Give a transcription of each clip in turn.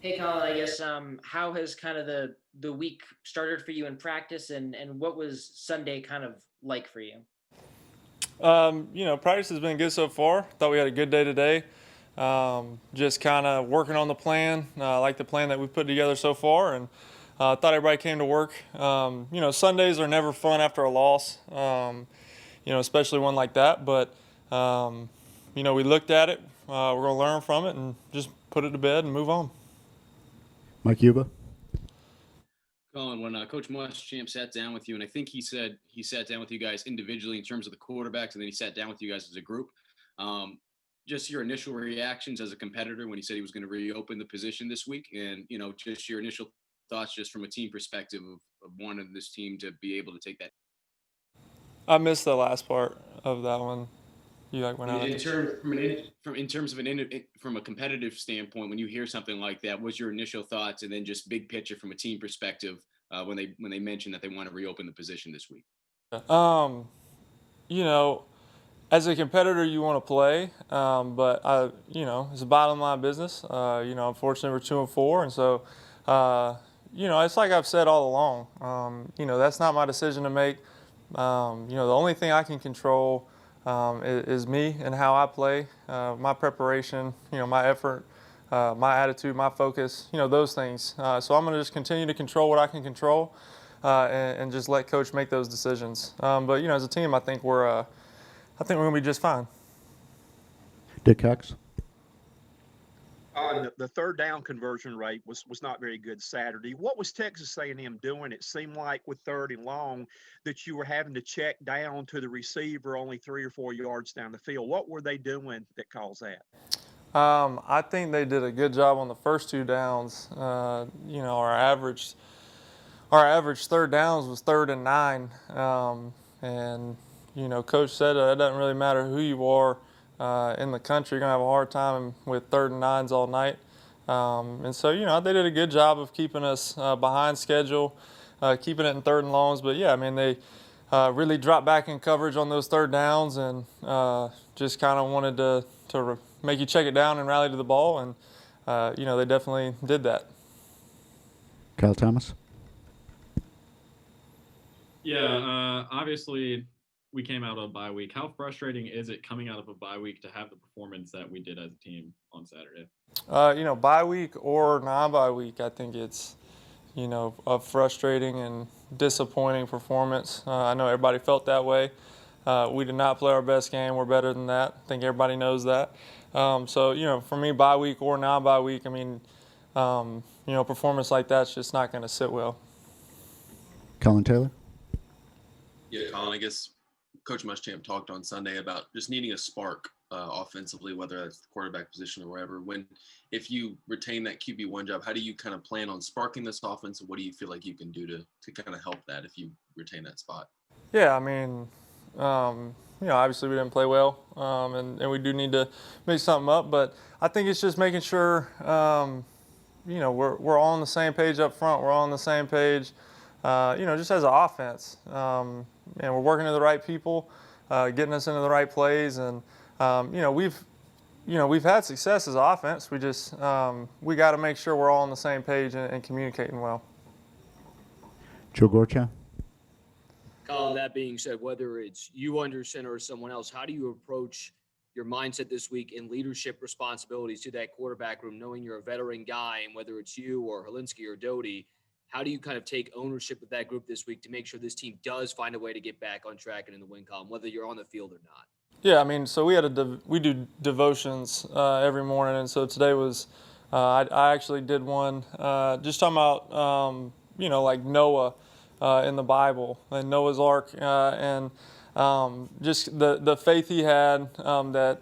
Hey Colin, I guess how has kind of the week started for you in practice, and what was Sunday kind of like for you? Practice has been good so far. Thought we had a good day today. Just kind of working on the plan. I like the plan that we've put together so far, and thought everybody came to work. Sundays are never fun after a loss, especially one like that. But, we looked at it. We're going to learn from it and just put it to bed and move on. Mike Yuba. Colin, when Coach Muschamp sat down with you, and I think he said he sat down with you guys individually in terms of the quarterbacks, and then he sat down with you guys as a group. Just your initial reactions as a competitor when he said he was going to reopen the position this week, and just your initial thoughts, just from a team perspective of wanting this team to be able to take that. I missed the last part of that one. You went out. In terms of from a competitive standpoint, when you hear something like that, what's your initial thoughts, and then just big picture from a team perspective when they mentioned that they want to reopen the position this week? You know, as a competitor, you want to play, but it's a bottom line business. Unfortunately, we're 2-4, and so, it's like I've said all along. That's not my decision to make. The only thing I can control is me and how I play, my preparation, my effort, my attitude, my focus, those things. So I'm going to just continue to control what I can control, and just let Coach make those decisions. But as a team, I think we're going to be just fine. Dick Cox. The third down conversion rate was not very good Saturday. What was Texas A&M doing? It seemed like with third and long that you were having to check down to the receiver only 3 or 4 yards down the field. What were they doing that caused that? I think they did a good job on the first 2 downs. Our average third downs was 3rd and 9, and Coach said it doesn't really matter who you are in the country. You're going to have a hard time with 3rd and 9s all night. And so, they did a good job of keeping us behind schedule, keeping it in 3rd and longs. But, they really dropped back in coverage on those 3rd downs, and just kind of wanted to make you check it down and rally to the ball. And, they definitely did that. Kyle Thomas. Yeah, obviously we came out of a bye week. How frustrating is it coming out of a bye week to have the performance that we did as a team on Saturday? Bye week or non-bye week, I think it's, a frustrating and disappointing performance. I know everybody felt that way. We did not play our best game. We're better than that. I think everybody knows that. So, for me, bye week or non-bye week, performance like that's just not going to sit well. Collin Taylor. Yeah, Colin, I guess Coach Muschamp talked on Sunday about just needing a spark offensively, whether that's the quarterback position or wherever. If you retain that QB1 job, how do you kind of plan on sparking this offense, and what do you feel like you can do to kind of help that if you retain that spot? Yeah, obviously we didn't play well, and we do need to make something up. But I think it's just making sure, we're all on the same page up front. We're all on the same page, just as an offense. And we're working to the right people, getting us into the right plays, and we've had success as an offense. We just we got to make sure we're all on the same page and communicating well. Joe Gorcha. Colin, that being said, whether it's you under center or someone else, how do you approach your mindset this week in leadership responsibilities to that quarterback room, knowing you're a veteran guy, and whether it's you or Helinski or Doty, how do you kind of take ownership of that group this week to make sure this team does find a way to get back on track and in the win column, whether you're on the field or not? Yeah, so we do devotions every morning, and so today was I actually did one just talking about like Noah in the Bible and Noah's Ark, and just the faith he had that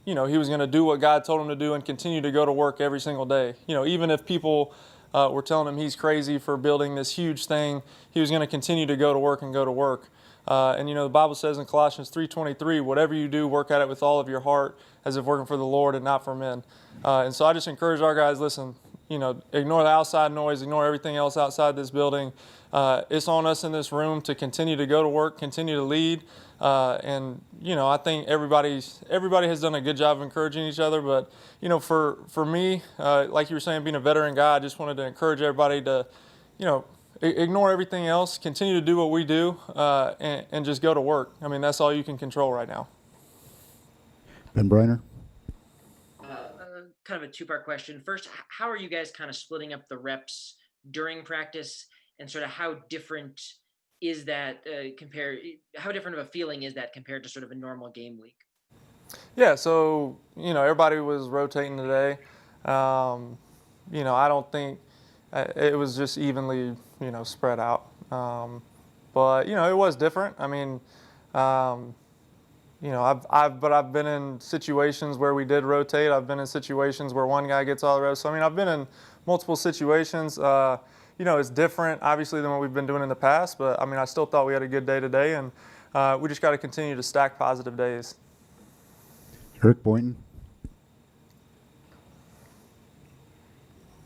he was going to do what God told him to do and continue to go to work every single day. Even if people were telling him he's crazy for building this huge thing, he was going to continue to go to work and go to work. And the Bible says in Colossians 3:23, whatever you do, work at it with all of your heart as if working for the Lord and not for men. And so I just encourage our guys, listen, ignore the outside noise, ignore everything else outside this building. It's on us in this room to continue to go to work, continue to lead. And I think everybody has done a good job of encouraging each other. But for me, like you were saying, being a veteran guy, I just wanted to encourage everybody to, ignore everything else, continue to do what we do, and just go to work. I mean, that's all you can control right now. Ben Briner. Kind of a two-part question. First, how are you guys kind of splitting up the reps during practice, and sort of how different is that how different of a feeling is that compared to sort of a normal game week? Yeah, so everybody was rotating today. I don't think it was just evenly spread out, but it was different. I mean, I've been in situations where we did rotate. I've been in situations where one guy gets all the reps. So, I mean, I've been in multiple situations. It's different, obviously, than what we've been doing in the past. But, I mean, I still thought we had a good day today. And we just got to continue to stack positive days. Eric Boynton.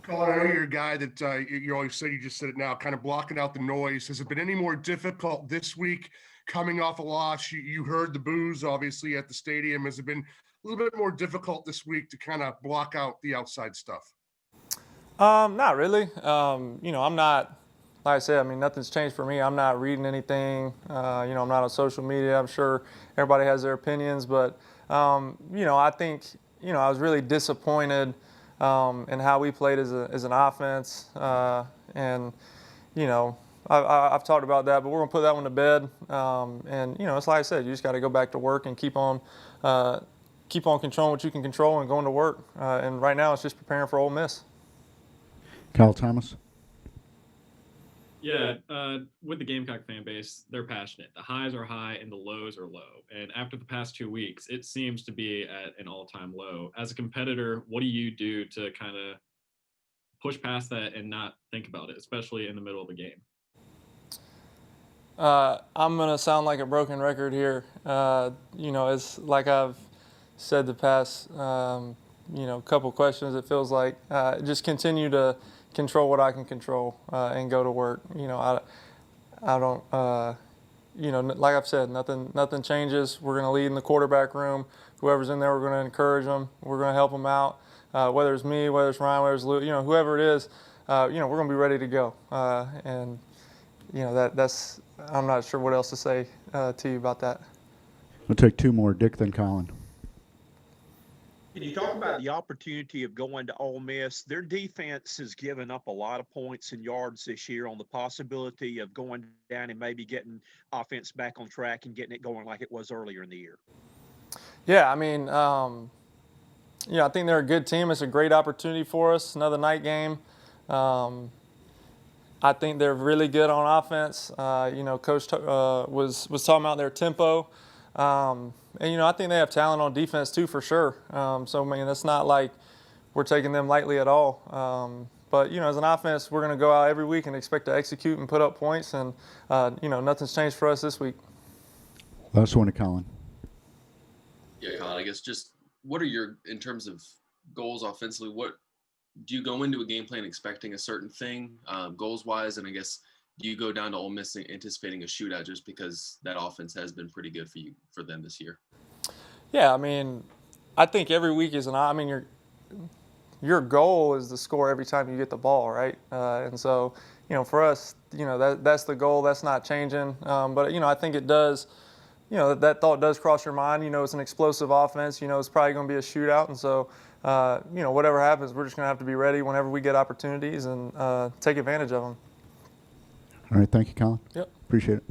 Collin, I know you're a guy that you always say, you just said it now, kind of blocking out the noise. Has it been any more difficult this week coming off a loss? You heard the boos, obviously, at the stadium. Has it been a little bit more difficult this week to kind of block out the outside stuff? Not really. I'm not, like I said, I mean, nothing's changed for me. I'm not reading anything. I'm not on social media. I'm sure everybody has their opinions. But, I think, I was really disappointed in how we played as an offense. And, I've talked about that, but we're going to put that one to bed. It's like I said, you just got to go back to work and keep on controlling what you can control and going to work. And right now it's just preparing for Ole Miss. Kyle Thomas. Yeah, with the Gamecock fan base, they're passionate. The highs are high and the lows are low. And after the past 2 weeks, it seems to be at an all-time low. As a competitor, what do you do to kind of push past that and not think about it, especially in the middle of the game? I'm going to sound like a broken record here. It's like I've said the past, couple questions, it feels like just continue to control what I can control and go to work. I don't, like I've said, nothing changes. We're going to lead in the quarterback room. Whoever's in there, we're going to encourage them. We're going to help them out. Whether it's me, whether it's Ryan, whether it's Lou, whoever it is, we're going to be ready to go. That's, I'm not sure what else to say to you about that. We'll take two more, Dick, then Collin. Can you talk about the opportunity of going to Ole Miss? Their defense has given up a lot of points and yards this year on the possibility of going down and maybe getting offense back on track and getting it going like it was earlier in the year. Yeah, I mean, I think they're a good team. It's a great opportunity for us. Another night game. I think they're really good on offense. Coach was talking about their tempo. I think they have talent on defense too, for sure. So, I mean, it's not like we're taking them lightly at all. But, as an offense, we're going to go out every week and expect to execute and put up points. And, nothing's changed for us this week. Last one to Collin. Yeah, Collin, I guess just what are your, in terms of goals offensively, what do you go into a game plan expecting a certain thing goals-wise? And I guess do you go down to Ole Miss anticipating a shootout just because that offense has been pretty good for them this year? Yeah, I mean, I think every week is your goal is to score every time you get the ball, right? And so, for us, that's the goal. That's not changing. But, I think it does, that thought does cross your mind. It's an explosive offense. It's probably going to be a shootout. And so, whatever happens, we're just going to have to be ready whenever we get opportunities and take advantage of them. All right. Thank you, Collin. Yep. Appreciate it.